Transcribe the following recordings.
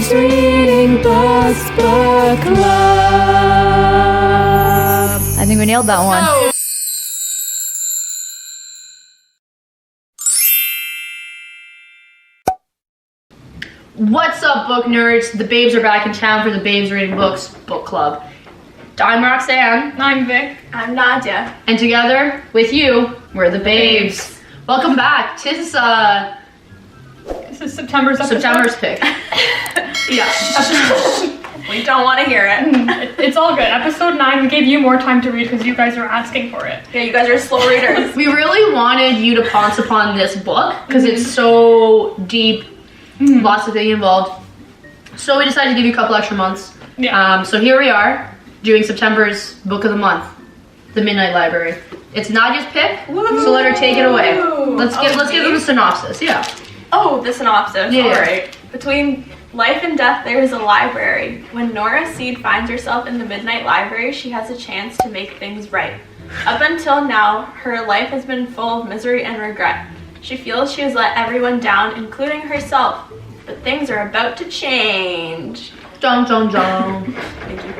Nerds Reading Books Book Club. I think we nailed that one. Oh. What's up, book nerds? The babes are back in town for the Babes Reading Books Book Club. I'm Roxanne. I'm Vic. I'm Nadia. And together with you, we're the babes. Welcome back. This is September's episode. September's pick. Yeah. We don't want to hear it. It's all good. Episode 9, we gave you more time to read because you guys are asking for it. Yeah, you guys are slow readers. We really wanted you to pounce upon this book because it's so deep, lots of things involved. So we decided to give you a couple extra months. Yeah. So here we are doing September's book of the month, The Midnight Library. It's Nadia's pick, so let her take it away. Let's give them a synopsis. Yeah. Oh, the synopsis. Yeah. All right. Between life and death, there is a library. When Nora Seed finds herself in the Midnight Library, she has a chance to make things right. Up until now, her life has been full of misery and regret. She feels she has let everyone down, including herself. But things are about to change. Dun dun dun. Thank you.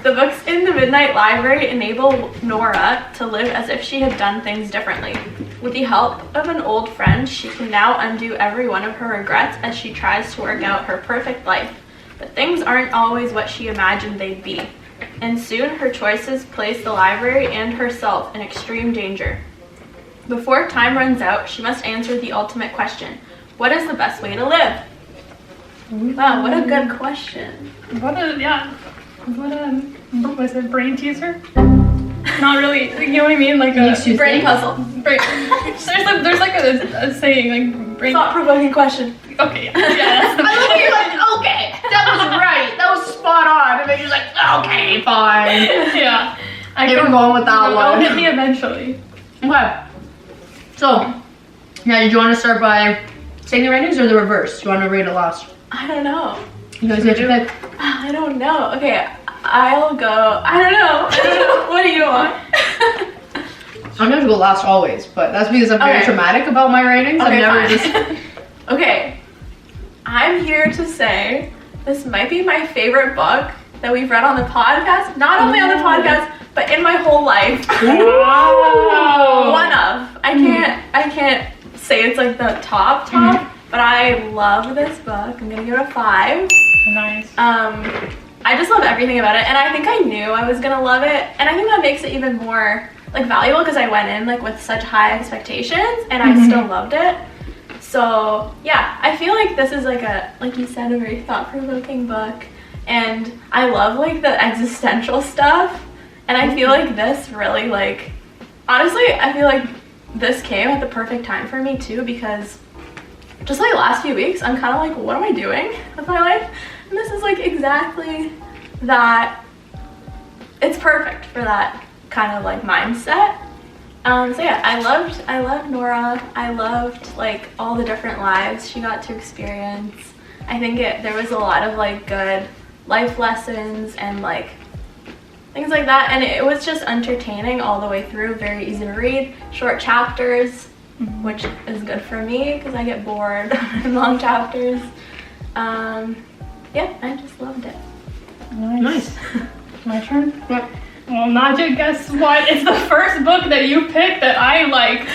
The books in the Midnight Library enable Nora to live as if she had done things differently. With the help of an old friend, she can now undo every one of her regrets as she tries to work out her perfect life. But things aren't always what she imagined they'd be. And soon her choices place the library and herself in extreme danger. Before time runs out, she must answer the ultimate question. What is the best way to live? Wow, what a good question. What was it, brain teaser? Not really, you know what I mean? Like a brain puzzle. There's like a saying, like brain... Thought-provoking question. Okay, yeah. That's the I love you're like, okay, that was right. That was spot on. And then you're like, okay, fine. Yeah. They were going with that It'll one. hit me eventually. Okay. So, now did you want to start by saying the ratings or the reverse? Do you want to rate it last? I don't know. You guys get your pick. I don't know. Okay, I'll go. I don't know. What do you want? I'm going to go last always, but that's because I'm very dramatic about my ratings. Okay, I've never fine. Okay, I'm here to say this might be my favorite book that we've read on the podcast. Not only on the podcast, but in my whole life. Wow. One of. I can't say it's like the top, but I love this book. I'm gonna give it a 5. Nice. I just love everything about it, and I think I knew I was gonna love it, and I think that makes it even more like valuable because I went in like with such high expectations, and I still loved it. So yeah, I feel like this is like you said, a very thought-provoking book, and I love like the existential stuff, and I feel like this really honestly, I feel like this came at the perfect time for me too, because just like the last few weeks, I'm kind of like, what am I doing with my life? And this is like exactly that. It's perfect for that kind of like mindset. So yeah, I loved Nora. I loved like all the different lives she got to experience. I think there was a lot of like good life lessons and like things like that, and it was just entertaining all the way through. Very easy to read, short chapters, which is good for me because I get bored in long chapters. Yeah, I just loved it. Nice. My turn? What? Well, Nadia, guess what? It's the first book that you picked that I like.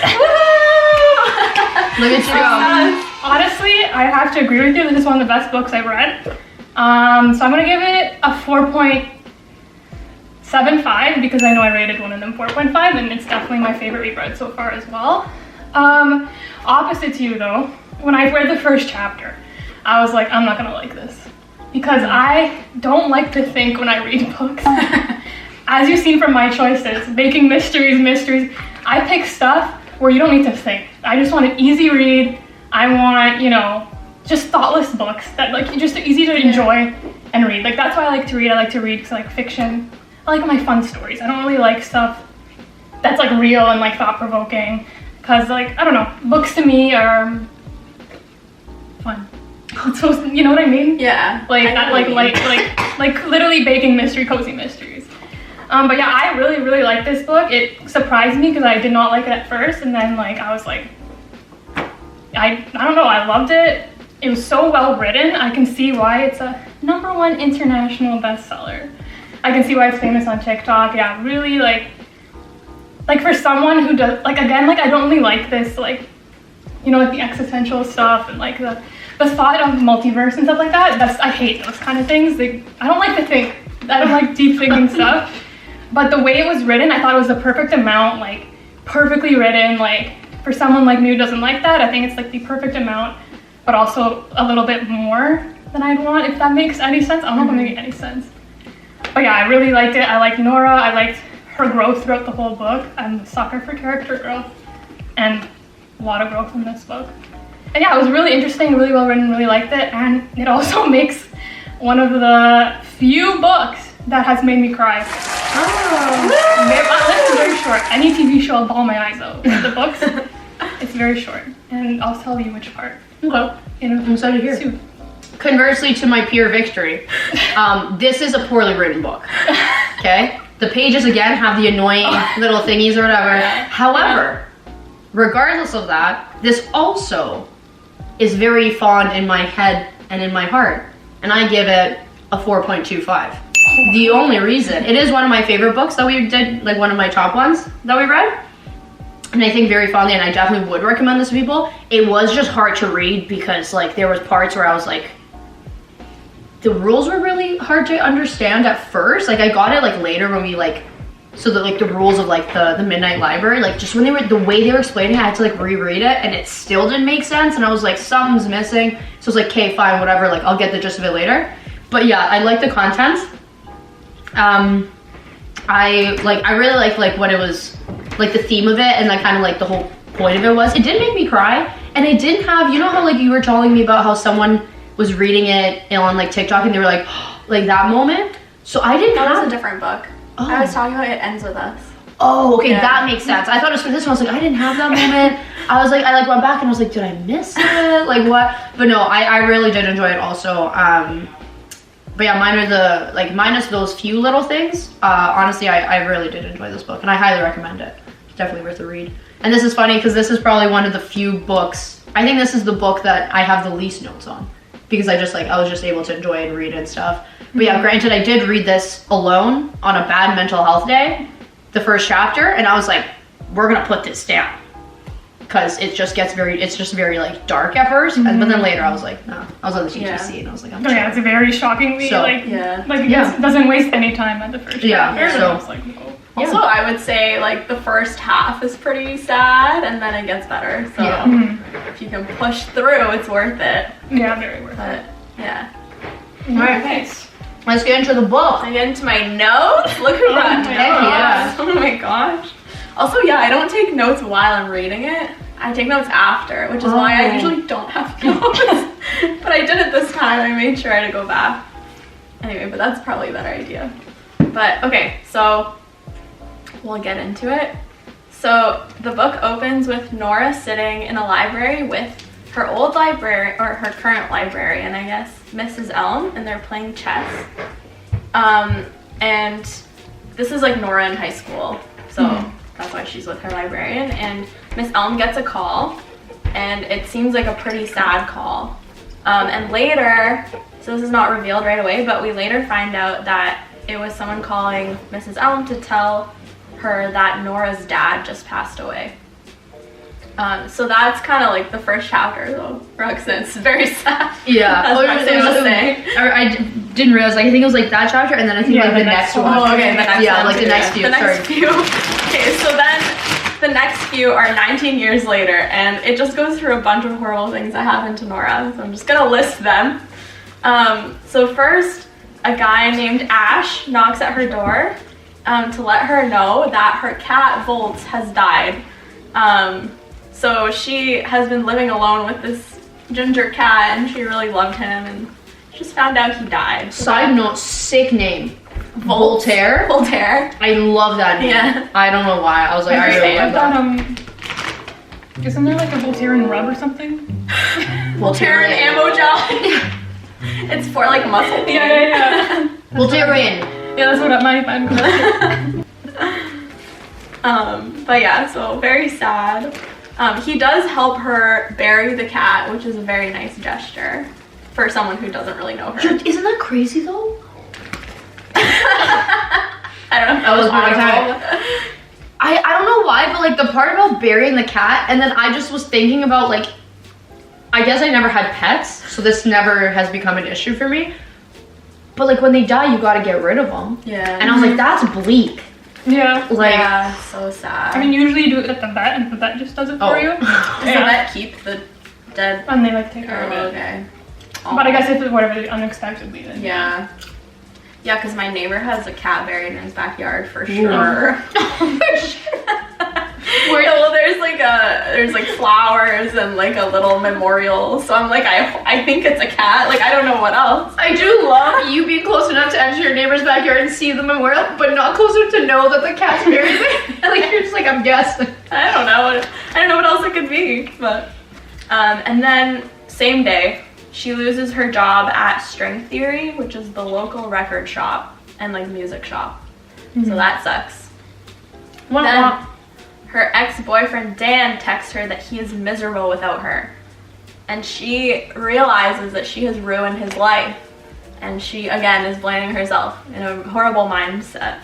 Look at you go. Honestly, I have to agree with you. This is one of the best books I've read. So I'm going to give it a 4.75 because I know I rated one of them 4.5, and it's definitely my favorite we've read so far as well. Opposite to you though, when I read the first chapter, I was like, I'm not going to like this. Because I don't like to think when I read books. As you've seen from my choices, making mysteries, I pick stuff where you don't need to think. I just want an easy read. I want, just thoughtless books that like just easy to enjoy and read. Like that's why I like to read. I like to read because I like fiction. I like my fun stories. I don't really like stuff that's like real and like thought-provoking. Because like, I don't know, books to me are fun. So, you know what I mean? Yeah. Like literally baking cozy mysteries. But yeah, I really, really like this book. It surprised me because I did not like it at first, and then like I was like, I don't know, I loved it. it was so well written. I can see why it's a #1 international bestseller. I can see why it's famous on TikTok. Yeah, really like for someone who does, like, again, like, I don't really like this, like, you know, like the existential stuff and like the thought of multiverse and stuff like that. I hate those kind of things. Like, I don't like to think. I don't like deep thinking stuff. But the way it was written, I thought it was the perfect amount, like, perfectly written. Like, for someone like me who doesn't like that, I think it's like the perfect amount, but also a little bit more than I'd want, if that makes any sense. I don't know if I'm making any sense. But yeah, I really liked it. I liked Nora. I liked her growth throughout the whole book. I'm a sucker for character growth, and a lot of growth in this book. And yeah, it was really interesting, really well written, really liked it. And it also makes one of the few books that has made me cry. My list is very short. Any TV show, I'll bawl my eyes out. But the books, it's very short. And I'll tell you which part. Okay. I'm excited to hear. Soon. Conversely to my pure victory, this is a poorly written book. Okay? The pages, again, have the annoying little thingies or whatever. However, regardless of that, this also is very fond in my head and in my heart. And I give it a 4.25. The only reason, it is one of my favorite books that we did, like one of my top ones that we read. And I think very fondly, and I definitely would recommend this to people. It was just hard to read because like there was parts where I was like, the rules were really hard to understand at first. Like I got it like later when we like, so that like the rules of like the Midnight Library, like just when they were, the way they were explaining it, I had to like reread it and it still didn't make sense. And I was like, something's missing. So I was like, okay, fine, whatever. Like I'll get the gist of it later. But yeah, I like the content. I really like what it was, like the theme of it and like kind of like the whole point of it was, it did make me cry. And it didn't have, you know how like you were telling me about how someone was reading it on like TikTok and they were like that moment. So I didn't have. That was a different book. Oh. I was talking about It Ends With Us. Oh, okay, Yeah. that makes sense. I thought it was for this one. I was like, I didn't have that moment. I was like, I like went back and I was like, did I miss it? Like what? But no, I really did enjoy it also. But yeah, mine are the, like minus those few little things. Honestly, I really did enjoy this book and I highly recommend it. It's definitely worth a read. And this is funny because this is probably one of the few books, I think this is the book that I have the least notes on. Because I was just able to enjoy and read and stuff. But yeah, granted, I did read this alone on a bad mental health day, the first chapter, and I was like, we're gonna put this down. Because it just gets it's just very like dark at first, but then later I was like, no. I was on the TTC and I was like, I'm Oh yeah, it's a very shockingly So, it doesn't waste any time at the first chapter. so- I was like, whoa. Also, I would say like the first half is pretty sad and then it gets better. So if you can push through, it's worth it. Yeah, very worth it. But yeah. Alright, Nice. let's get into the book. I get into my notes. Look at that. heck yeah. Oh my gosh. Also, yeah, I don't take notes while I'm reading it. I take notes after, which is why I usually don't have notes. But I did it this time. I made sure to go back. Anyway, but that's probably a better idea. But okay, so we'll get into it. So the book opens with Nora sitting in a library with her old librarian, or her current librarian, I guess, Mrs. Elm, and they're playing chess. And this is like Nora in high school, so that's why she's with her librarian. And Miss Elm gets a call, and it seems like a pretty sad call. And later, so this is not revealed right away, but we later find out that it was someone calling Mrs. Elm to tell her that Nora's dad just passed away. So that's kind of like the first chapter though, Roxanne. It's very sad. Yeah. As Roxanne was saying. I didn't realize, like, I think it was like that chapter and then I think like the next one. Oh, okay, the next Yeah, one like too, the next few, The next sorry. few. Okay, so then the next few are 19 years later, and it just goes through a bunch of horrible things that happened to Nora. So I'm just gonna list them. So first, a guy named Ash knocks at her door to let her know that her cat Volt has died. So she has been living alone with this ginger cat, and she really loved him, and just found out he died. So Side note, sick name. Voltaire. Voltaire. I love that name. Yeah. I don't know why. I was like, I really love that. Isn't there like a Voltaren rub or something? Voltaren ammo gel. It's for like muscle. Yeah. Voltairean. Yeah, that's what I'm But yeah, so very sad. He does help her bury the cat, which is a very nice gesture for someone who doesn't really know her. Isn't that crazy though? I don't know if That was my audible. I don't know why, but like the part about burying the cat, and then I just was thinking about like, I guess I never had pets, so this never has become an issue for me. But like when they die, you gotta get rid of them. Yeah. And I was like, that's bleak. Yeah. Like, Yeah, so sad. I mean, usually you do it at the vet, and the vet just does it for you. does the vet keep the dead? And they like take care of it. Okay. But I guess if it whatever unexpectedly, then Yeah. Yeah, because my neighbor has a cat buried in his backyard for sure. Well, there's like flowers and like a little memorial. So I'm like, I think it's a cat. Like I don't know what else. I do love you being close enough to enter your neighbor's backyard and see the memorial, but not close enough to know that the cat's buried there. Like you're just like, I'm guessing. I don't know what else it could be. But and then same day, she loses her job at String Theory, which is the local record shop and like music shop. So that sucks. Then her ex-boyfriend Dan texts her that he is miserable without her. And she realizes that she has ruined his life. And she, again, is blaming herself in a horrible mindset.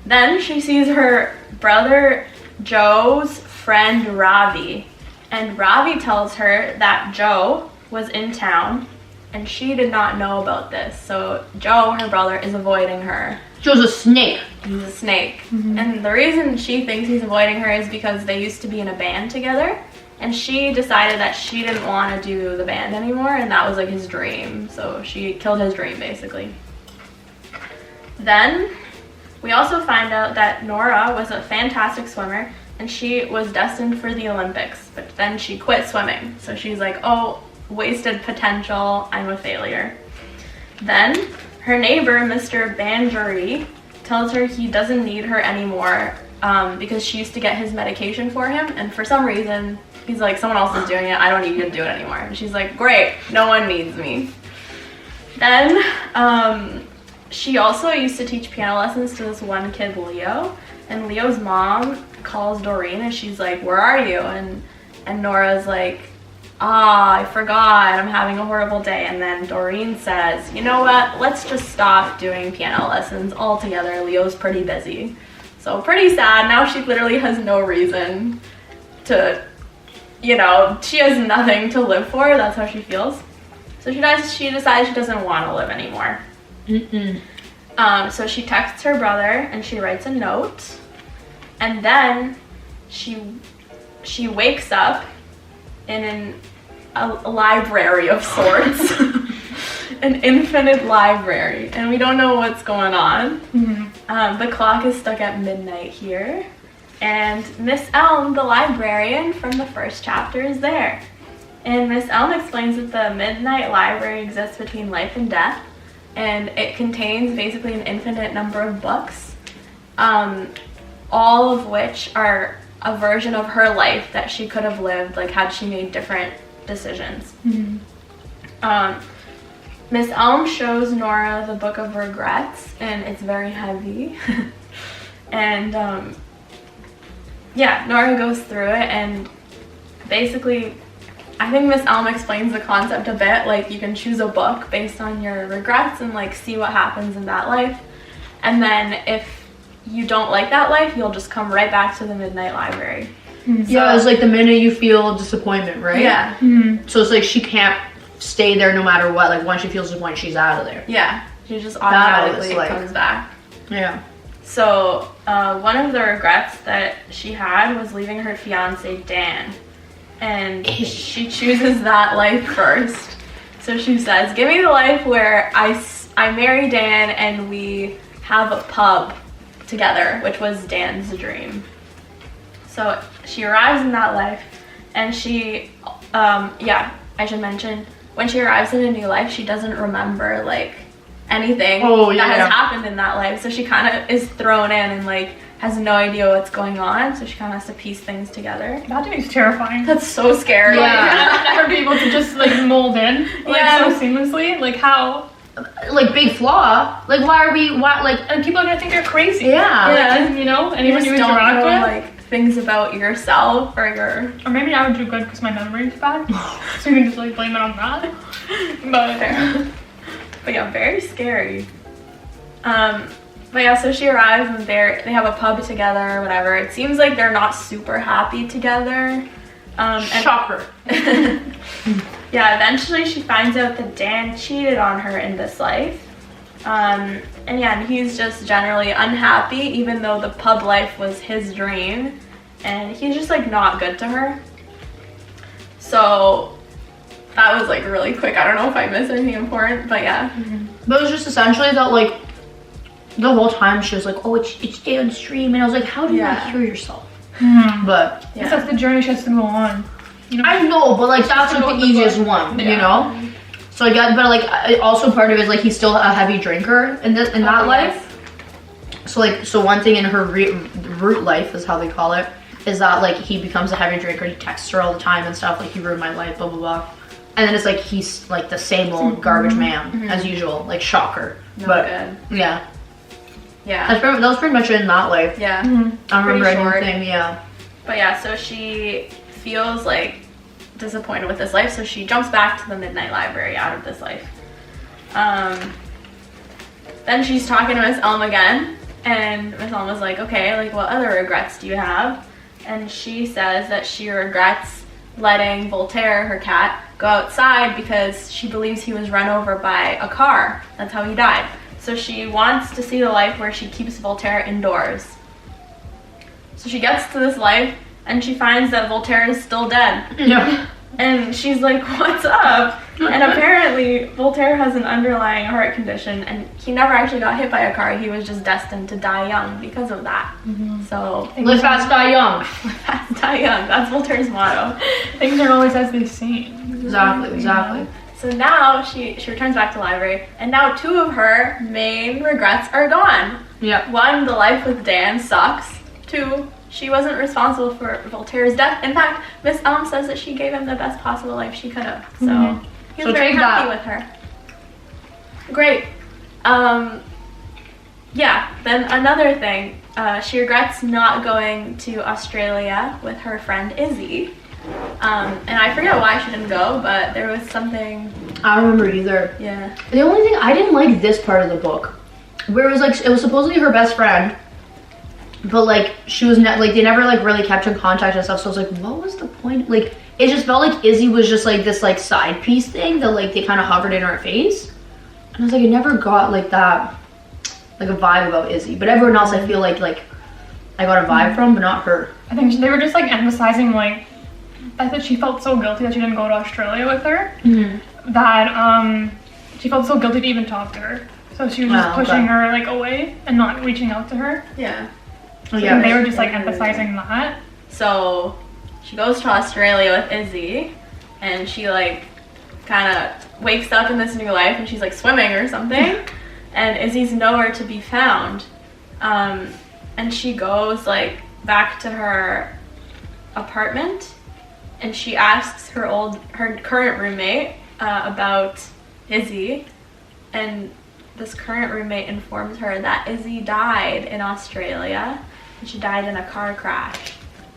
Then she sees her brother Joe's friend Ravi. And Ravi tells her that Joe was in town and she did not know about this. So Joe, her brother, is avoiding her. Joe's a snake. He's a snake. And the reason she thinks he's avoiding her is because they used to be in a band together, and she decided that she didn't want to do the band anymore, and that was like his dream. So she killed his dream basically. Then we also find out that Nora was a fantastic swimmer and she was destined for the Olympics, but then she quit swimming. So she's like, oh, wasted potential, I'm a failure. Then her neighbor, Mr. Banjari, tells her he doesn't need her anymore because she used to get his medication for him, and for some reason he's like, someone else is doing it, I don't need you to do it anymore. And she's like, great, no one needs me. Then she also used to teach piano lessons to this one kid, Leo, and Leo's mom calls Doreen and she's like, where are you? And Nora's like, I forgot, I'm having a horrible day. And then Doreen says, you know what, let's just stop doing piano lessons altogether. Leo's pretty busy. So pretty sad. Now she literally has no reason to, you know, she has nothing to live for. That's how she feels. So she decides she doesn't want to live anymore. So she texts her brother and she writes a note. And then she wakes up in a library of sorts, an infinite library, and we don't know what's going on. The clock is stuck at midnight here, and Miss Elm, the librarian from the first chapter, is there. And Miss Elm explains that the Midnight Library exists between life and death, and it contains basically an infinite number of books, all of which are a version of her life that she could have lived, like had she made different decisions. Miss Elm shows Nora the Book of Regrets, and it's very heavy. And yeah, Nora goes through it, and basically I think Miss Elm explains the concept a bit, like you can choose a book based on your regrets and like see what happens in that life, and then if you don't like that life, you'll just come right back to the Midnight Library. Yeah, it's like the minute you feel disappointment, right? Yeah. So it's like she can't stay there no matter what. Like once she feels disappointed, she's out of there. Yeah, she just automatically is, like, comes back. Yeah. So one of the regrets that she had was leaving her fiance Dan, and she chooses that life first. So she says, give me the life where I marry Dan and we have a pub together, which was Dan's dream. So she arrives in that life, and she, yeah, I should mention, when she arrives in a new life, she doesn't remember like anything that has happened in that life. So she kind of is thrown in and like has no idea what's going on. So she kind of has to piece things together. That to me is terrifying. That's so scary. Yeah, never be able to just like mold in like so seamlessly. Like how? Like big flaw. Like why like and people are gonna think you're crazy. Yeah. Like, you know, anyone you don't interact know, with. like things about yourself or your... Or maybe I would do good because my memory is bad. So you can just like blame it on that. But yeah, very scary. But yeah, so she arrives and they have a pub together or whatever. It seems like they're not super happy together. Shocker. Yeah, eventually she finds out that Dan cheated on her in this life. And yeah, and he's just generally unhappy, even though the pub life was his dream. And he's just like not good to her. So that was like really quick. I don't know if I missed anything important, but yeah. But it was just essentially that like the whole time she was like, oh, it's Dan's dream, and I was like, how do you not hear yourself? But yeah, that's the journey she has to go on. You know? I know, but like that's like the easiest one, you know. So I get, but like also part of it is like he's still a heavy drinker in that life. So one thing in her root life is how they call it, is that like he becomes a heavy drinker. He texts her all the time and stuff like he ruined my life, blah blah blah. And then it's like he's like the same old garbage man as usual, like shocker. Not good. Yeah. Yeah. That was pretty much in that life. Yeah. I don't remember anything. Yeah. But yeah, so she feels like disappointed with this life, so she jumps back to the Midnight Library out of this life. Then she's talking to Miss Elm again, and Miss Elm was like, okay, like what other regrets do you have? And she says that she regrets letting Voltaire, her cat, go outside because she believes he was run over by a car. That's how he died. So she wants to see the life where she keeps Voltaire indoors. So she gets to this life and she finds that Voltaire is still dead. Yeah. And she's like, what's up? And apparently Voltaire has an underlying heart condition and he never actually got hit by a car. He was just destined to die young because of that. So live fast, die young. Live fast, die young. That's Voltaire's motto. Things aren't always as they seem. Exactly. So now she returns back to the library, and now 2 of her main regrets are gone. Yeah. 1, the life with Dan sucks. 2, she wasn't responsible for Voltaire's death. In fact, Miss Elm says that she gave him the best possible life she could have. So he was very happy with her. Great. Yeah, then another thing. She regrets not going to Australia with her friend Izzy. And I forget why she didn't go, but there was something. I don't remember either. Yeah. The only thing I didn't like this part of the book, where it was like it was supposedly her best friend, but like she was like they never like really kept in contact and stuff. So I was like, what was the point? Like it just felt like Izzy was just like this like side piece thing that like they kind of hovered in her face, and I was like, I never got like that, like a vibe about Izzy. But everyone else, I feel like I got a vibe from, but not her. I think they were just like emphasizing like. I thought she felt so guilty that she didn't go to Australia with her, that she felt so guilty to even talk to her. So she was just pushing her like away and not reaching out to her. Yeah. So they were just like emphasizing that. So she goes to Australia with Izzy, and she like kind of wakes up in this new life, and she's like swimming or something, and Izzy's nowhere to be found. And she goes like back to her apartment. And she asks her current roommate about Izzy, and this current roommate informs her that Izzy died in Australia, and she died in a car crash.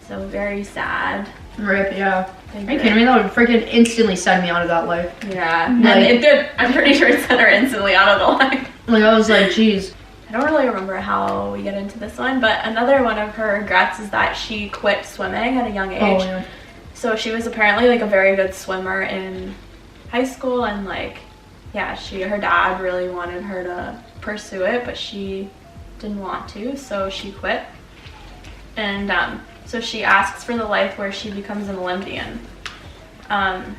So very sad. Rip, yeah. Are you kidding me? That would freaking instantly send me out of that life. Yeah, and it did. I'm pretty sure it sent her instantly out of the life. Like I was like, geez. I don't really remember how we get into this one, but another one of her regrets is that she quit swimming at a young age. Oh, yeah. So she was apparently like a very good swimmer in high school, and like, yeah, her dad really wanted her to pursue it, but she didn't want to, so she quit. And so she asks for the life where she becomes an Olympian. And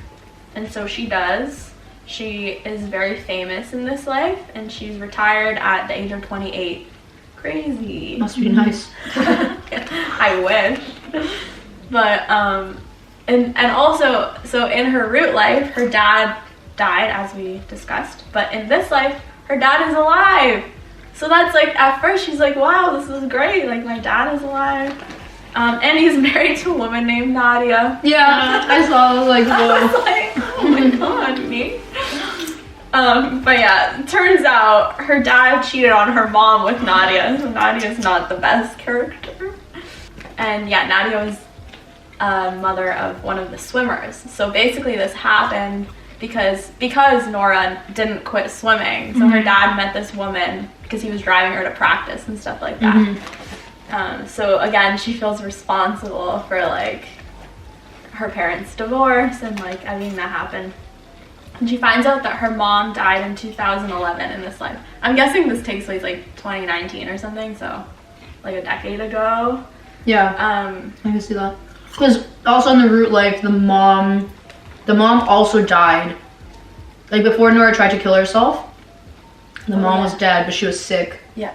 so she does. She is very famous in this life, and she's retired at the age of 28. Crazy. Must be nice. I wish. But and also, so in her root life, her dad died, as we discussed, but in this life, her dad is alive. So that's like, at first she's like, wow, this is great, like my dad is alive. And he's married to a woman named Nadia. Yeah, I saw, I was like, whoa. I was like, oh my god, me? But yeah, turns out her dad cheated on her mom with Nadia, so Nadia's not the best character. And yeah, Nadia was mother of one of the swimmers. So basically this happened because Nora didn't quit swimming. So her dad met this woman because he was driving her to practice and stuff like that. So again, she feels responsible for like her parents' divorce and like everything that happened. And she finds out that her mom died in 2011 in this life. I'm guessing this takes place like 2019 or something, so like a decade ago. Yeah. I can see that. Because also in the root life, the mom also died. Like before Nora tried to kill herself, the mom was dead, but she was sick. Yeah.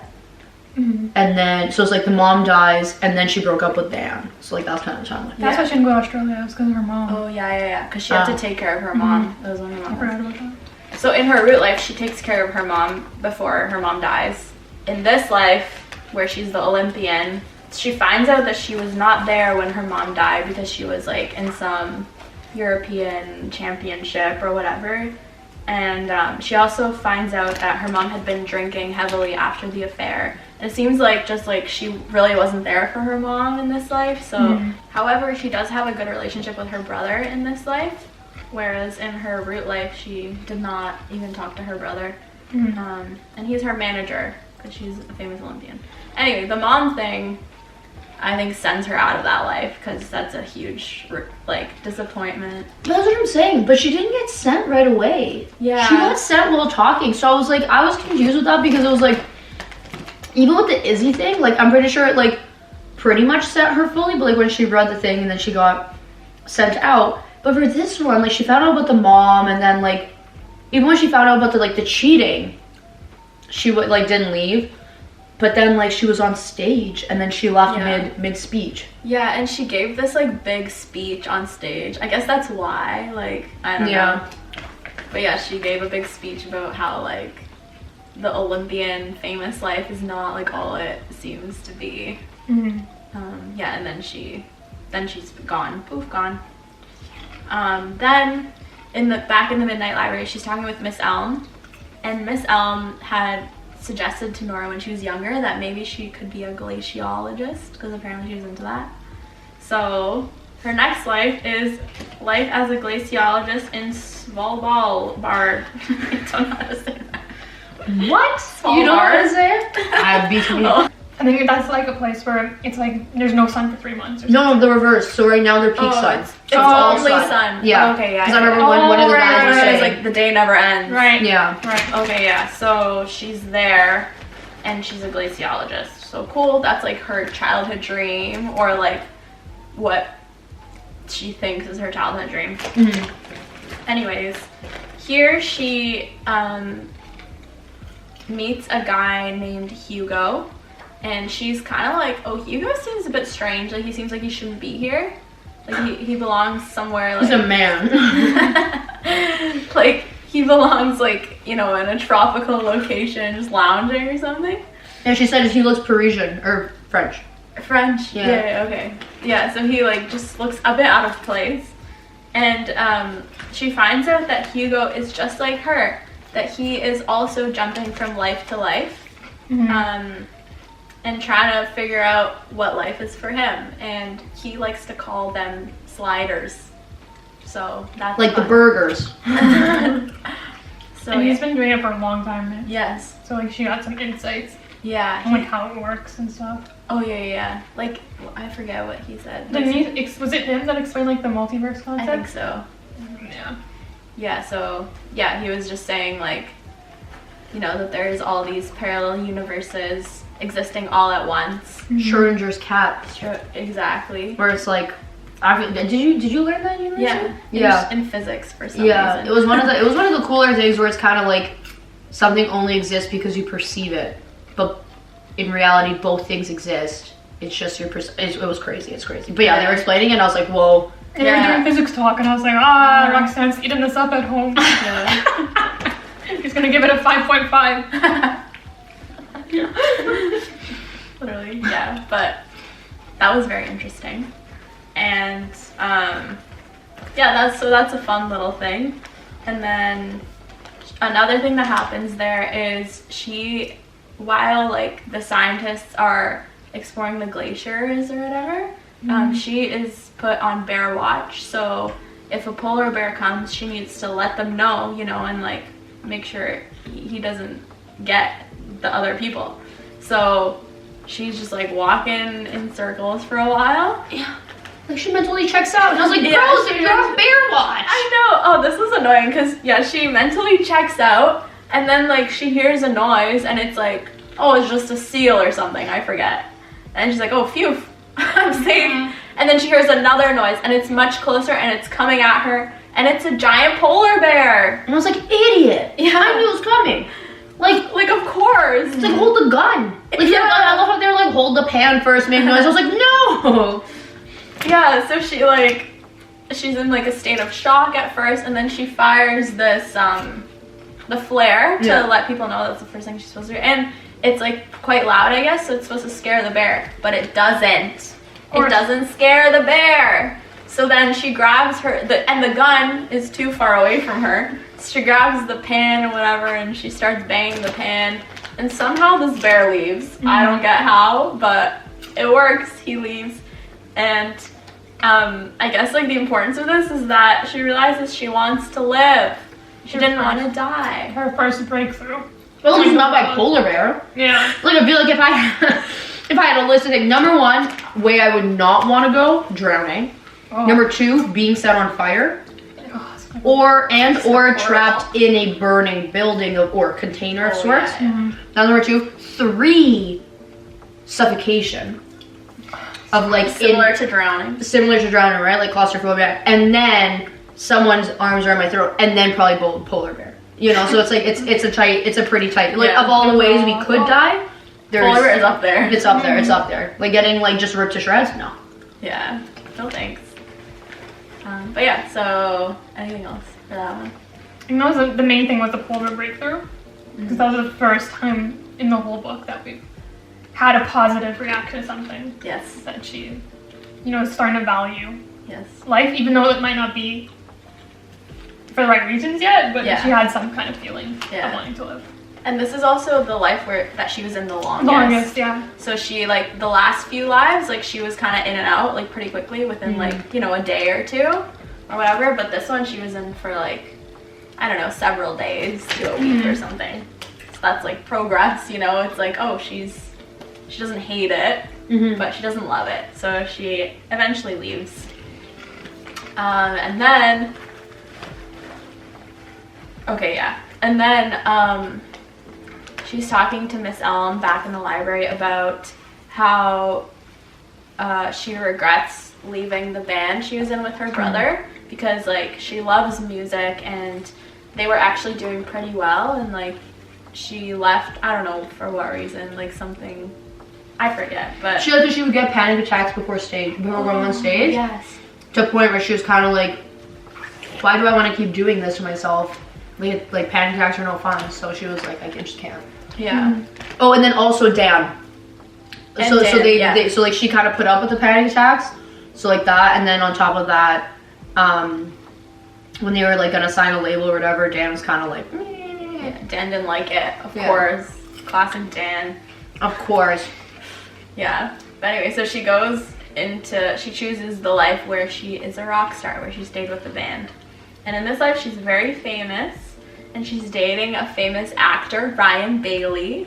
And then, so it's like the mom dies, and then she broke up with Dan. So like that's kind of the timeline. That's why she didn't go to Australia. It was because of her mom. Oh yeah. Because she had to take care of her mom. That was when her mom. I forgot about that. So in her root life, she takes care of her mom before her mom dies. In this life, where she's the Olympian, she finds out that she was not there when her mom died because she was like in some European championship or whatever. And she also finds out that her mom had been drinking heavily after the affair. And it seems like just like she really wasn't there for her mom in this life. So, however, she does have a good relationship with her brother in this life. Whereas in her root life, she did not even talk to her brother. And he's her manager because she's a famous Olympian. Anyway, the mom thing, I think, sends her out of that life because that's a huge like disappointment. That's what I'm saying, but she didn't get sent right away. Yeah. She got sent while talking, so I was confused with that because it was like, even with the Izzy thing, like I'm pretty sure it like pretty much sent her fully, but like when she read the thing and then she got sent out. But for this one, like she found out about the mom, and then like even when she found out about the cheating, she didn't leave. But then like she was on stage and then she left mid speech. Yeah, and she gave this like big speech on stage. I guess that's why, like, I don't know. But yeah, she gave a big speech about how like the Olympian famous life is not like all it seems to be. Yeah, and then she's gone. Poof, gone. Then back in the Midnight Library, she's talking with Miss Elm, and Miss Elm had suggested to Nora when she was younger that maybe she could be a glaciologist because apparently she was into that. So her next life is life as a glaciologist in Svalbard. I don't know how to say that. What? Svalbard. You know how to say it? I beat me. I think that's like a place where it's like there's no sun for 3 months. Or No, the reverse. So right now they're peak sun. It's only sun. Yeah. Okay, yeah. Because I remember one of the guys was saying, like the day never ends. Right. Yeah. Right. Okay, yeah. So she's there, and she's a glaciologist. So cool. That's like her childhood dream, or like what she thinks is her childhood dream. Anyways, here she meets a guy named Hugo. And she's kind of like, oh, Hugo seems a bit strange. Like, he seems like he shouldn't be here. Like, he belongs somewhere, like... He's a man. Like, he belongs, like, you know, in a tropical location, just lounging or something. And she said he looks Parisian, or French. French? Yeah, okay. Yeah, so he, like, just looks a bit out of place. And she finds out that Hugo is just like her. That he is also jumping from life to life. And trying to figure out what life is for him. And he likes to call them sliders. So that's like fun. the burgers. So and he's been doing it for a long time now. Yes. So like she got some insights. Yeah. On like how it works and stuff. Oh yeah. Like I forget what he said. Was it him that explained like the multiverse concept? I think so. Yeah. Yeah. So yeah, he was just saying like, you know, that there's all these parallel universes existing all at once. Schrodinger's cat. Exactly. Where it's like, did you learn that in university? Yeah. In physics for some reason. It was one of the cooler things where it's kind of like something only exists because you perceive it, but in reality both things exist. It's just your it was crazy. It's crazy. But yeah, they were explaining it and I was like, whoa. And they were doing physics talk and I was like, Roxanne's eating this up at home. He's gonna give it a 5.5. Literally, yeah, but that was very interesting. And yeah, that's a fun little thing. And then another thing that happens there is while like the scientists are exploring the glaciers or whatever. She is put on bear watch, so if a polar bear comes, she needs to let them know, you know, and like make sure he doesn't get the other people. So she's just like walking in circles for a while. Yeah. Like she mentally checks out, and I was like, bro, Yeah, you're on bear watch. I know. Oh, this was annoying because yeah, she mentally checks out, and then like she hears a noise, and it's like, oh, it's just a seal or something. I forget. And she's like, oh, phew, I'm safe. And then she hears another noise, and it's much closer, and it's coming at her, and it's a giant polar bear. And I was like, idiot. Yeah. I knew it was coming. Like of course. It's like, hold the gun. Like, Yeah. I love how they were like, hold the pan first, make noise. I was like, no. Yeah, so she's in like a state of shock at first, and then she fires this the flare to let people know that's the first thing she's supposed to do. And it's like quite loud, I guess, so it's supposed to scare the bear, but it doesn't. It doesn't scare the bear. So then she grabs and the gun is too far away from her. So she grabs the pan or whatever, and she starts banging the pan, and somehow this bear leaves. I don't get how, but it works. He leaves. And I guess like the importance of this is that she realizes she wants to live. She didn't want to die. Her first breakthrough. Well, at least not by polar bear. Yeah. Like, I feel like if I had a list of things, number one, way I would not want to go, drowning. Oh. Number two, being set on fire. Oh, it's Or trapped in a burning building or container of sorts. Yeah. Now, number two. Three, suffocation. Of like Similar to drowning, right? Like claustrophobia. And then someone's arms around my throat, and then probably polar bear. You know, so it's like it's a pretty tight. Like of all the ways we could die, polar bear is up there. It's up there. It's up there. Like getting like just ripped to shreds. No. Yeah. No thanks. But yeah. So anything else for that one? I think that was the main thing was the polar breakthrough, because that was the first time in the whole book that we've had a positive reaction to something. Yes. That she, you know, is starting to value Yes. life, even though it might not be for the right reasons yet, but Yeah. she had some kind of feeling Yeah. of wanting to live. And this is also the life that she was in the longest. Yeah. So she, like, the last few lives, like, she was kind of in and out, like, pretty quickly within, like, you know, a day or two or whatever. But this one she was in for, like, I don't know, several days to a week or something. So that's, like, progress, you know? It's like, oh, she doesn't hate it, but she doesn't love it. So she eventually leaves. And then... Okay, yeah. And then, she's talking to Miss Elm back in the library about how she regrets leaving the band she was in with her brother because, like, she loves music and they were actually doing pretty well, and, like, she left, I don't know for what reason, like something, I forget, but... She like she would get panic attacks before going on stage. Yes. To a point where she was kind of like, why do I want to keep doing this to myself? Like panic attacks are no fun, so she was like, I just can't. Yeah. Oh, and then also Dan. And So Dan, they so like she kind of put up with the panic attacks, so like that, and then on top of that, when they were like gonna sign a label or whatever, Dan was kind of like, Yeah, Dan didn't like it, of course. Classic Dan. of course. Yeah. But anyway, so she chooses the life where she is a rock star, where she stayed with the band. And in this life, she's very famous, and she's dating a famous actor, Ryan Bailey.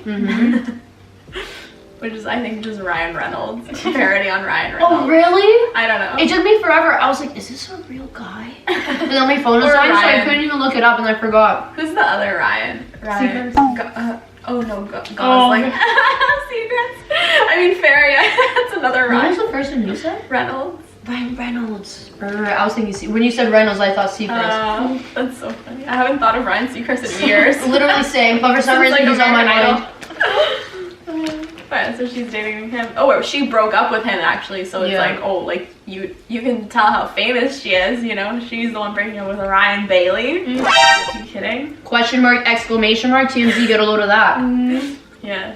Which is, I think, just Ryan Reynolds. A parody on Ryan Reynolds. Oh, really? I don't know. It took me forever. I was like, is this a real guy? And then my phone was Or dying, so I Ryan. couldn't even look it up, and I forgot. Who's the other Ryan? Ryan. Seacrest. Gosling. Secrets. I mean, Fairy. That's another What was Ryan. the first name you said? Reynolds. Ryan Reynolds. Right. I was thinking, when you said Reynolds, I thought Seacrest. That's so funny. I haven't thought of Ryan Seacrest in years. Literally same, but for some Since, reason like, he's on my American mind. But so she's dating him. Oh, wait, she broke up with him actually. So it's Yeah. like, oh, like you can tell how famous she is. You know, she's the one breaking up with Ryan Bailey. Are you kidding? Question mark, exclamation mark, TMZ, get a load of that. Yeah.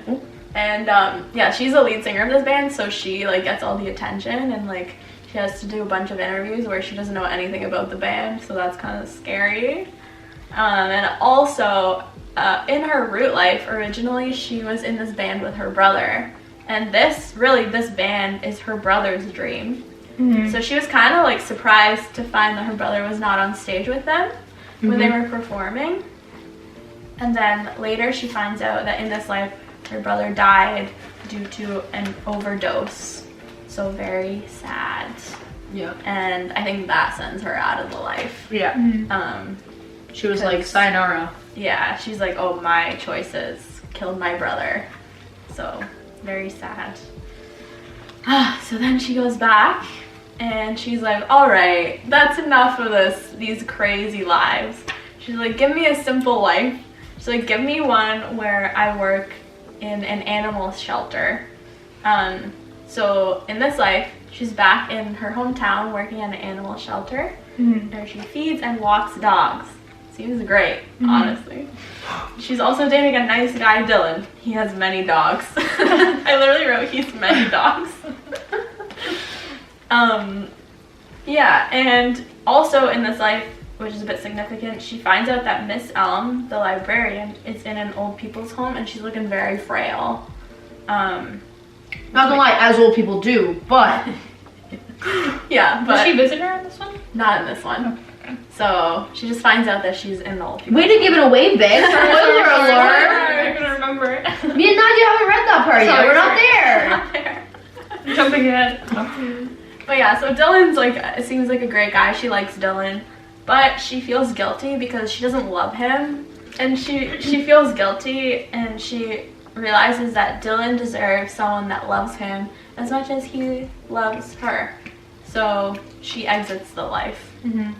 And yeah, she's the lead singer of this band, so she like gets all the attention, and like she has to do a bunch of interviews where she doesn't know anything about the band, so that's kind of scary. And also, in her root life, originally she was in this band with her brother, And this band is her brother's dream. So she was kind of like surprised to find that her brother was not on stage with them when they were performing. And then later she finds out that in this life her brother died due to an overdose. So very sad. Yeah. And I think that sends her out of the life. Yeah. She was like, sayonara. Yeah, she's like, oh, my choices killed my brother. So very sad. So then she goes back and she's like, all right, that's enough of these crazy lives. She's like, give me a simple life. She's like, give me one where I work in an animal shelter. So in this life, she's back in her hometown working in an animal shelter where she feeds and walks dogs. Seems great, honestly. She's also dating a nice guy, Dylan. He has many dogs. I literally wrote, he's many dogs. Yeah, and also in this life, which is a bit significant, she finds out that Miss Elm, the librarian, is in an old people's home and she's looking very frail. Not gonna lie, as old people do, but... Yeah, but... Did she visit her in this one? Not in this one. Okay. So she just finds out that she's in the old people's Way to give it away, babe. Spoiler alert. I'm gonna remember it. Me and Nadia haven't read that part yet. We're not there. Not there. Jumping ahead. But yeah, so Dylan's like, seems like a great guy. She likes Dylan, but she feels guilty because she doesn't love him. And she feels guilty and she realizes that Dylan deserves someone that loves him as much as he loves her. So she exits the life.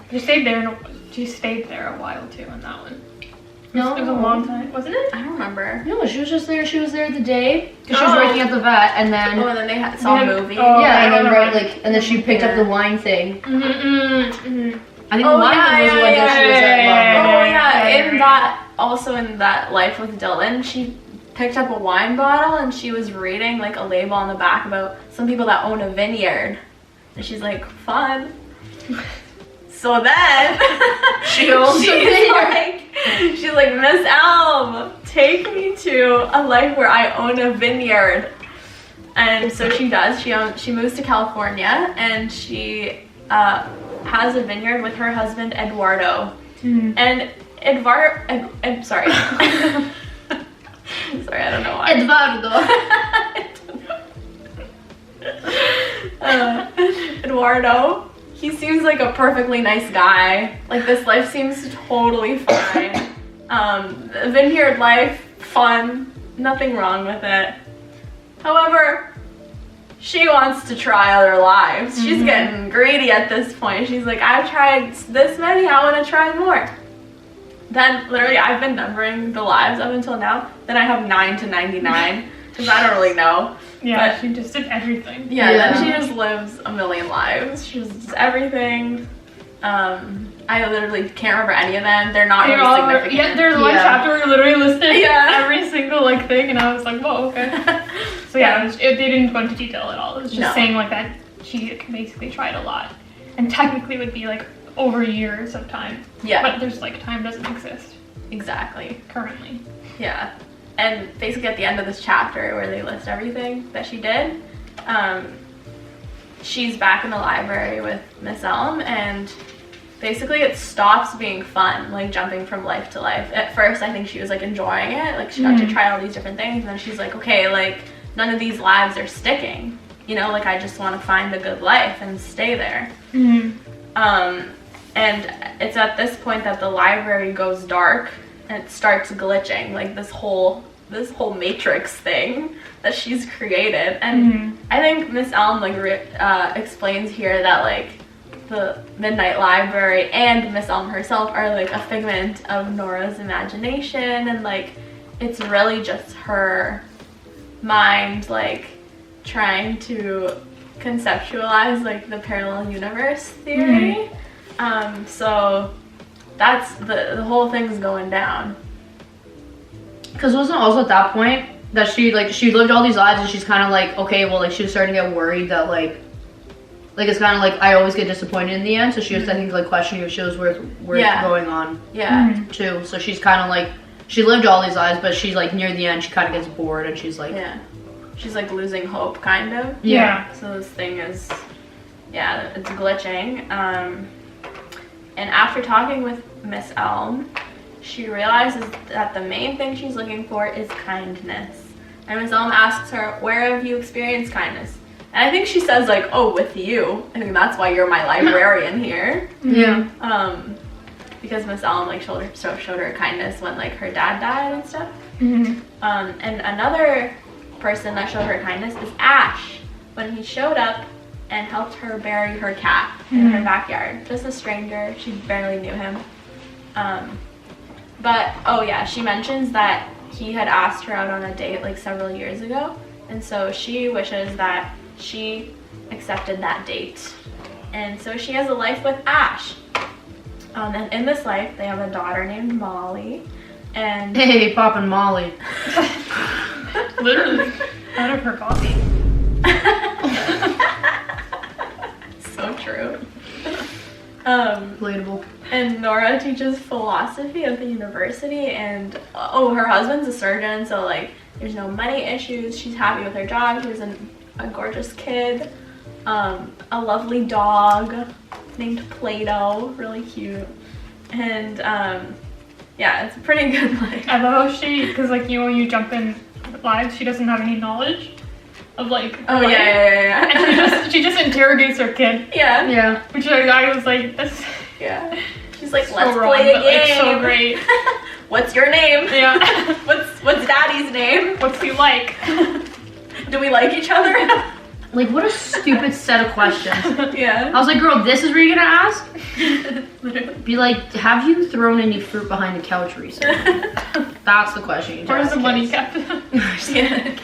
She stayed there a while too in that one. No. It was a long time, wasn't it? I don't remember. No, she was just there. She was there the day. Because she was working at the vet and then... Oh, and then they saw a movie. yeah, and then and then she picked up the wine thing. I think the wine thing was the one that she was at Oh yeah, in that life with Dylan, she picked up a wine bottle and she was reading like a label on the back about some people that own a vineyard. And she's like, fun. So then she's like, Miss Elm, take me to a life where I own a vineyard. And so she does. She moves to California and she has a vineyard with her husband Eduardo. And sorry. Sorry, I don't know why. Eduardo, he seems like a perfectly nice guy. Like, this life seems totally fine. Vineyard life, fun, nothing wrong with it. However, she wants to try other lives. She's getting greedy at this point. She's like, I've tried this many, I want to try more. Then, literally, I've been numbering the lives up until now. Then I have 9 to 99, because I don't really know. Yeah, but she just did everything. Yeah, then she just lives a million lives. She just does everything. I literally can't remember any of them. They're not really significant. Yeah, there's one chapter where you literally listed every single like thing, and I was like, whoa, okay. So yeah, they didn't go into detail at all. It was just saying like that she basically tried a lot, and technically would be like over years of time. Yeah. But there's like time doesn't exist. Exactly. Currently. Yeah. And basically at the end of this chapter where they list everything that she did, she's back in the library with Miss Elm, and basically it stops being fun, like jumping from life to life. At first I think she was like enjoying it, like she got to try all these different things, and then she's like, okay, like none of these lives are sticking, you know, like I just want to find the good life and stay there. And it's at this point that the library goes dark and it starts glitching, like this whole matrix thing that she's created. And I think Miss Elm like explains here that like the Midnight Library and Miss Elm herself are like a figment of Nora's imagination, and like it's really just her mind like trying to conceptualize like the parallel universe theory. So that's the whole thing's going down. Because wasn't also at that point that she lived all these lives and she's kind of like, okay, well, like she was starting to get worried that like it's kind of like I always get disappointed in the end. So she was I think like questioning if she was worth going on. Yeah. Too. So she's kind of like, she lived all these lives, but she's like near the end she kind of gets bored and she's like, she's like losing hope, kind of. Yeah. So this thing is, it's glitching. And after talking with Miss Elm, she realizes that the main thing she's looking for is kindness. And Miss Elm asks her, where have you experienced kindness? And I think she says like, oh, with you. I think that's why you're my librarian here. Yeah. Because Miss Elm like showed her kindness when like her dad died and stuff. Mm-hmm. And another person that showed her kindness is Ash, when he showed up and helped her bury her cat in her backyard. Just a stranger, she barely knew him. But oh yeah, she mentions that he had asked her out on a date like several years ago, and so she wishes that she accepted that date. And so she has a life with Ash. And in this life, they have a daughter named Molly. And Hey, poppin' Molly. Literally out of her coffee. so true. Relatable. And Nora teaches philosophy at the university, and her husband's a surgeon, so like there's no money issues. She's happy with her job. She has a gorgeous kid, a lovely dog named Play-Doh, really cute, and it's a pretty good life. I love how because like when you jump in lives, she doesn't have any knowledge of like Oh life. yeah. And she just interrogates her kid, Yeah. Yeah. which I was like, that's Yeah. She's like, so let's wrong, play a but, game. like, so great. What's your name? Yeah. What's Daddy's name? What's he like? Do we like each other? Like, what a stupid set of questions. I Yeah. was like, girl, this is what you're gonna ask? Be like, have you thrown any fruit behind the couch recently? That's the question you Where's ask the money kids. kept? Yeah.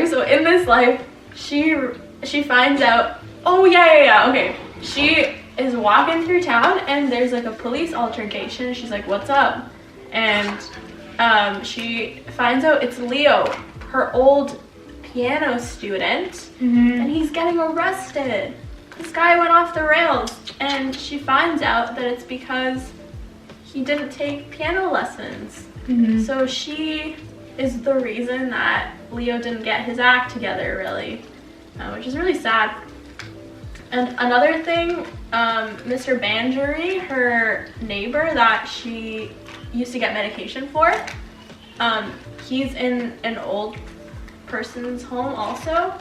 So in this life, she finds out. Oh yeah. Okay. She is walking through town and there's like a police altercation. She's like, "What's up?" And she finds out it's Leo, her old piano student, and he's getting arrested. This guy went off the rails, and she finds out that it's because he didn't take piano lessons. So she is the reason that Leo didn't get his act together, really, which is really sad. And another thing, Mr. Bangery, her neighbor that she used to get medication for, he's in an old person's home also,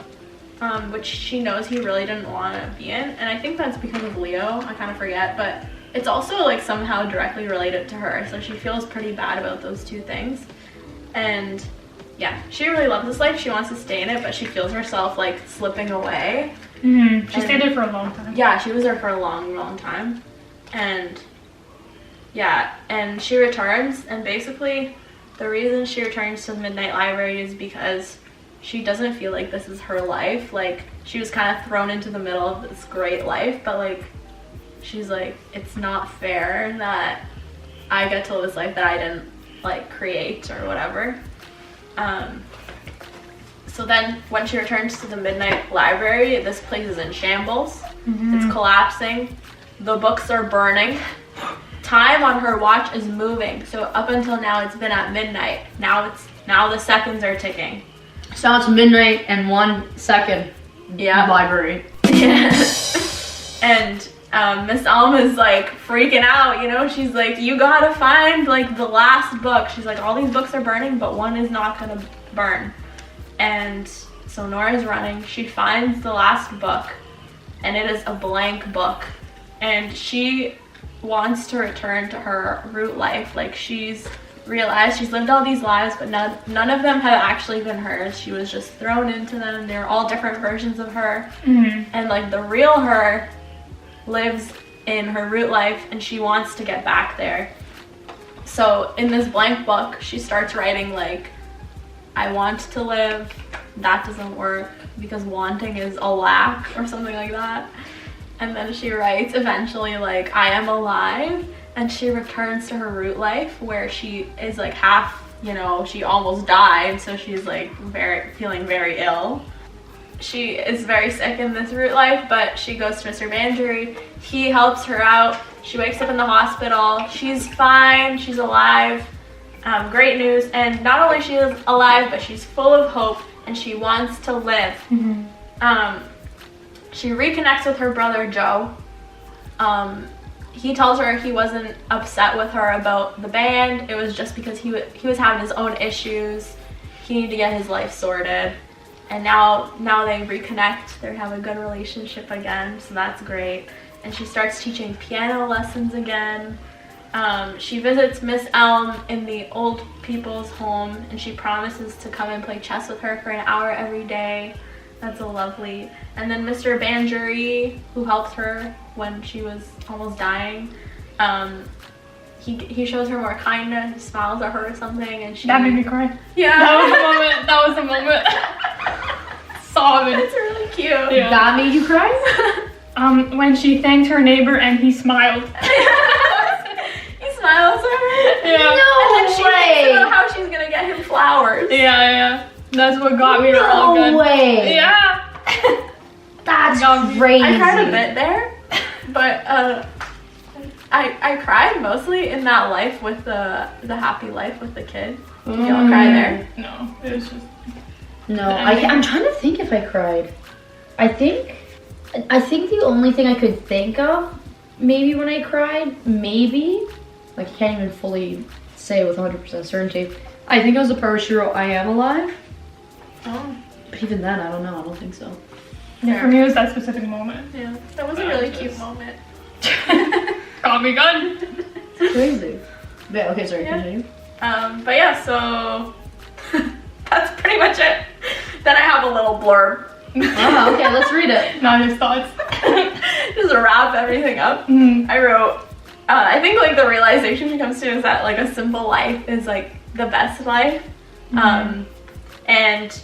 which she knows he really didn't want to be in, and I think that's because of Leo. I kind of forget, but it's also like somehow directly related to her, so she feels pretty bad about those two things. And yeah, she really loves this life. She wants to stay in it, but she feels herself like slipping away. She stayed there for a long time. Yeah, she was there for a long time. And yeah, and she returns, and basically the reason she returns to the Midnight Library is because she doesn't feel like this is her life. Like, she was kind of thrown into the middle of this great life, but like, she's like, it's not fair that I get to live this life that I didn't like create or whatever. So then when she returns to the Midnight Library, this place is in shambles. It's collapsing. The books are burning. Time on her watch is moving. So up until now, it's been at midnight. Now the seconds are ticking. So it's midnight and 1 second. Yeah. Library. Yeah. And Miss Elm is like freaking out, you know? She's like, you gotta find like the last book. She's like, all these books are burning, but one is not gonna burn. And so Nora's running. She finds the last book, and it is a blank book. And she wants to return to her root life. Like, she's realized she's lived all these lives, but none of them have actually been hers. She was just thrown into them. They're all different versions of her. And like, the real her lives in her root life, and she wants to get back there. So in this blank book, she starts writing like, I want to live. That doesn't work because wanting is a lack or something like that. And then she writes eventually like, I am alive. And she returns to her root life where she is like half, you know, she almost died. So she's like feeling very ill. She is very sick in this root life, but she goes to Mr. Bangery. He helps her out. She wakes up in the hospital. She's fine. She's alive. Great news. And not only she is alive, but she's full of hope. and she wants to live. Mm-hmm. She reconnects with her brother Joe. He tells her he wasn't upset with her about the band. It was just because he was having his own issues. He needed to get his life sorted. And now they reconnect. They have a good relationship again, so that's great. And she starts teaching piano lessons again. She visits Miss Elm in the old people's home, and she promises to come and play chess with her for an hour every day. That's so lovely. And then Mr. Banjury, who helped her when she was almost dying, he shows her more kindness. He smiles at her or something, and she. That made me cry. Yeah. That was a moment. Sobbing. It's really cute. Yeah. That made you cry? When she thanked her neighbor and he smiled. He smiles at her. Yeah. No And then she thinks about how she's gonna get him flowers. Yeah. That's what got me real good. No way. Yeah. That's Got me. crazy. I cried a bit there, but I cried mostly in that life with the happy life with the kid. Did y'all cry there? No, it was just. No, I'm trying to think if I cried. I think the only thing I could think of, maybe when I cried, maybe, like I can't even fully say with 100% certainty. I think it was the part where she wrote, "I am alive." Oh, But even then, I don't know. I don't think so. Yeah, for me, it was that specific moment. yeah. That was a really cute moment. Got me good. It's crazy. Yeah. Okay. Sorry. Yeah. Continue. But yeah, so that's pretty much it. Then I have a little blurb. Oh, okay. Let's read it. Not his thoughts. Just to wrap everything up. Mm. I wrote, I think like the realization she comes to is that like a simple life is like the best life. And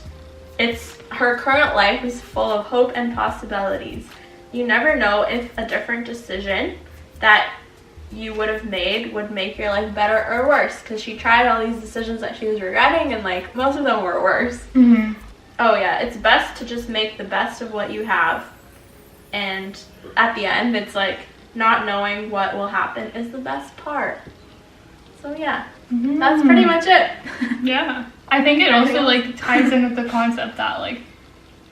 it's her current life is full of hope and possibilities. You never know if a different decision that you would have made would make your life better or worse, because she tried all these decisions that she was regretting and like most of them were worse. Mm-hmm. Oh yeah, it's best to just make the best of what you have. And at the end, it's like not knowing what will happen is the best part. So yeah, that's pretty much it. Yeah. I think it also like ties in with the concept that like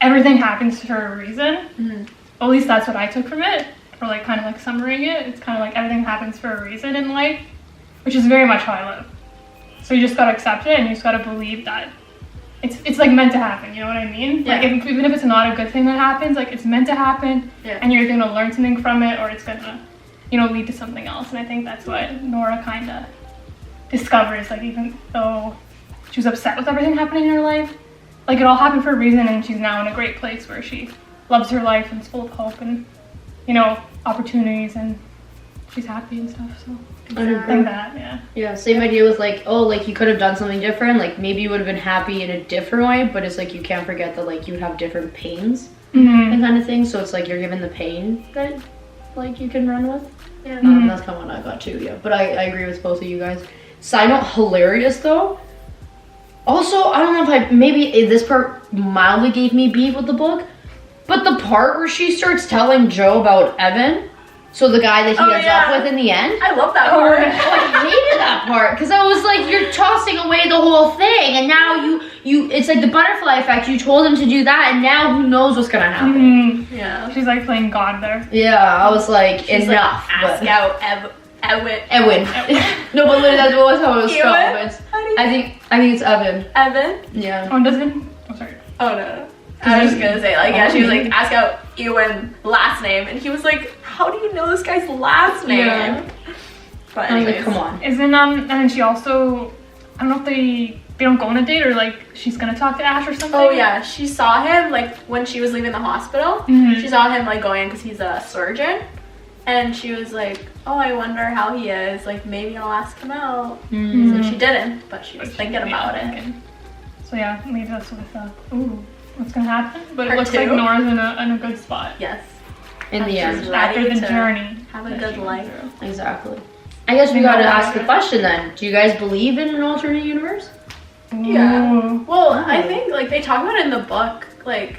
everything happens for a reason. At least that's what I took from it. Or like kind of like summarizing it. It's kind of like everything happens for a reason in life, which is very much how I live. So you just gotta accept it and you just gotta believe that it's like meant to happen, you know what I mean? Yeah. Like even if it's not a good thing that happens, like it's meant to happen, Yeah. and you're gonna learn something from it, or it's gonna, you know, lead to something else. And I think that's what Nora kind of discovers, like even though she was upset with everything happening in her life, like it all happened for a reason, and she's now in a great place where she loves her life and is full of hope and, you know, opportunities, and she's happy and stuff. So I think that, yeah. Yeah, same idea with like, oh, like you could have done something different. Like maybe you would have been happy in a different way, but it's like you can't forget that like you would have different pains and kind of thing. So it's like you're given the pain that like you can run with. Yeah. That's kind of what I got too, yeah. But I agree with both of you guys. Side note, hilarious though. Also, I don't know if maybe this part mildly gave me beef with the book, but the part where she starts telling Joe about Evan, so the guy that he ends up with in the end, I love that part. I hated that part because I was like, you're tossing away the whole thing, and now you it's like the butterfly effect. You told him to do that, and now who knows what's gonna happen? Yeah. She's like playing God there. Yeah, I was like, She's enough. like, ask out Edwin. No, but literally that was how it was Ewan? spelled. But it's, I think it's Evan. Evan? Yeah. Oh, doesn't? Oh, sorry. Oh no. I was just gonna say, like, yeah, she was like, ask out Ewan last name, and he was like, how do you know this guy's last name? Yeah. But I was anyways, like, come on. Isn't and then she also, I don't know if they don't go on a date, or like she's gonna talk to Ash or something. Oh yeah, she saw him like when she was leaving the hospital. Mhm. She saw him like going in because he's a surgeon, and she was like, "Oh, I wonder how he is. Like maybe I'll ask him out." So she didn't, but she was thinking about it. So yeah, leaves us with what's gonna happen? But Part it looks two. like Nora's in a good spot. Yes. In the She's end. ready After the to journey. have a that good she went life. through. Exactly. I guess we gotta ask the question then. Do you guys believe in an alternate universe? Yeah. Ooh. Well, I think like they talk about it in the book, like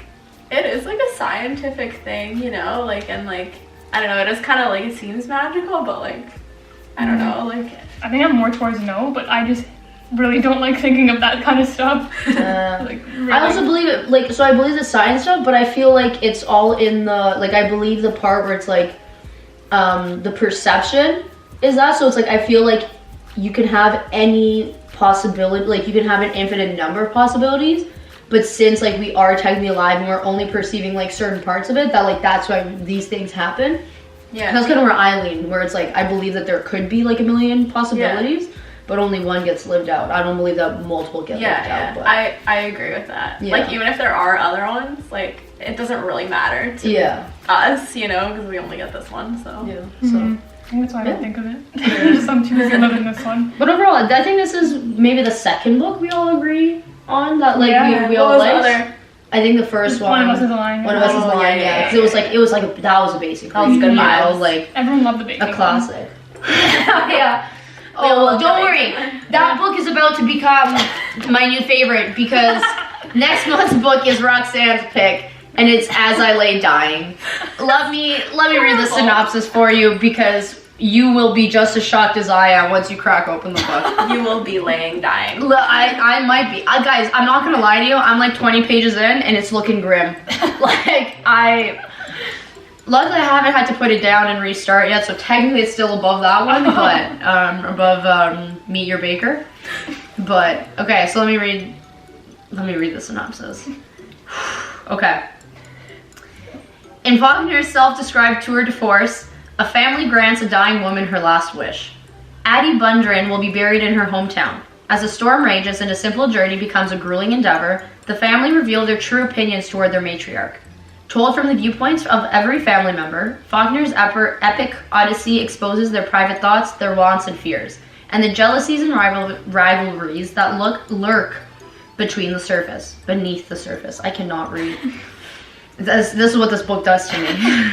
it is like a scientific thing, you know, like and like I don't know, it is kind of like it seems magical, but like I don't know, like I think I'm more towards no, but I just really don't like thinking of that kind of stuff. I Really. also believe it, like, so I believe the science stuff, but I feel like it's all in the, like, I believe the part where it's like, the perception is that, so it's like, I feel like you can have any possibility, like, you can have an infinite number of possibilities, but since, like, we are technically alive and we're only perceiving, like, certain parts of it, that, like, that's why these things happen. Yeah. That's kind of where I lean, where it's like, I believe that there could be, like, a million possibilities, but only one gets lived out. I don't believe that multiple get lived out. But I agree with that. Yeah. Like, even if there are other ones, like, it doesn't really matter to us, you know, because we only get this one, so. Yeah, so. I think that's why I don't think of it. Just I'm choosing live in this one. But overall, I think this is maybe the second book we all agree on, that, like, we all What was the liked. other? I think the first one. One of Us is a Lion. One of Us is a Lion, yeah. Because it was like that was a basic That was read, good you know, vibes. like Everyone loved the baby. a classic. Yeah. all Oh, well, love don't the worry. baby. That book is about to become my new favorite because next month's book is Roxanne's pick, and it's As I Lay Dying. Let me read the synopsis for you because you will be just as shocked as I am once you crack open the book. You will be laying dying. Look, I might be. Guys, I'm not gonna lie to you. I'm like 20 pages in and it's looking grim. Luckily I haven't had to put it down and restart yet, so technically it's still above that one, but above Meet Your Baker. But okay, so let me read the synopsis. Okay. In Faulkner's self-described tour de force, a family grants a dying woman her last wish. Addie Bundren will be buried in her hometown. As a storm rages and a simple journey becomes a grueling endeavor, the family reveal their true opinions toward their matriarch. Told from the viewpoints of every family member, Faulkner's epic odyssey exposes their private thoughts, their wants and fears, and the jealousies and rivalries that lurk beneath the surface. I cannot read. This is what this book does to me.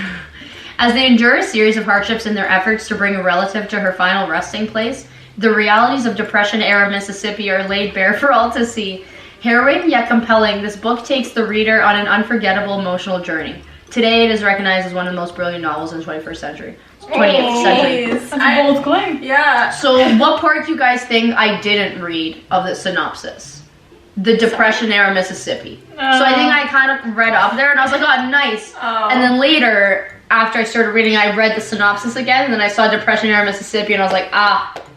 As they endure a series of hardships in their efforts to bring a relative to her final resting place, the realities of Depression-era Mississippi are laid bare for all to see. Harrowing yet compelling, this book takes the reader on an unforgettable emotional journey. Today it is recognized as one of the most brilliant novels in the 21st century. 20th century. Jeez. That's a bold claim. Yeah. So what part do you guys think I didn't read of the synopsis? The Depression-era Mississippi. So I think I kind of read up there and I was like, oh, nice. Oh. And then later, after I started reading, I read the synopsis again, and then I saw Depression-era Mississippi, and I was like,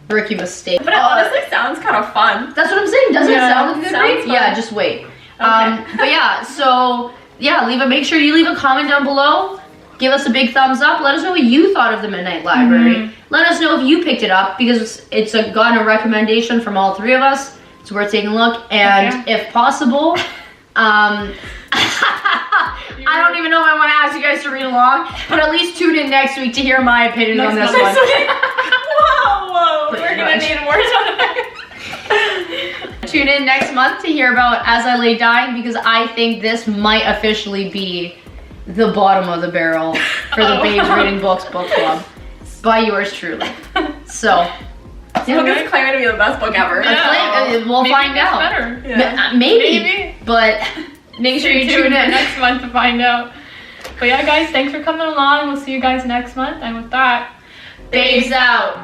rookie mistake. But it honestly sounds kind of fun. That's what I'm saying. Doesn't it sound like a good sounds read? fun. Yeah, just wait. Okay. But yeah, so yeah, make sure you leave a comment down below. Give us a big thumbs up. Let us know what you thought of the Midnight Library. Let us know if you picked it up because it's gotten a recommendation from all three of us. It's worth taking a look, and if possible, I don't even know if I want to ask you guys to read along, but at least tune in next week to hear my opinion on this one. Whoa, Pretty we're gonna much. need more time. Tune in next month to hear about As I Lay Dying because I think this might officially be the bottom of the barrel for the Babes Reading Books book club by yours truly. So, This book is claiming to be the best book ever. we'll Maybe find it gets out. better. Yeah. Maybe, but make sure you tune in. next month to find out. But yeah, guys, thanks for coming along. We'll see you guys next month. And with that, Babes out.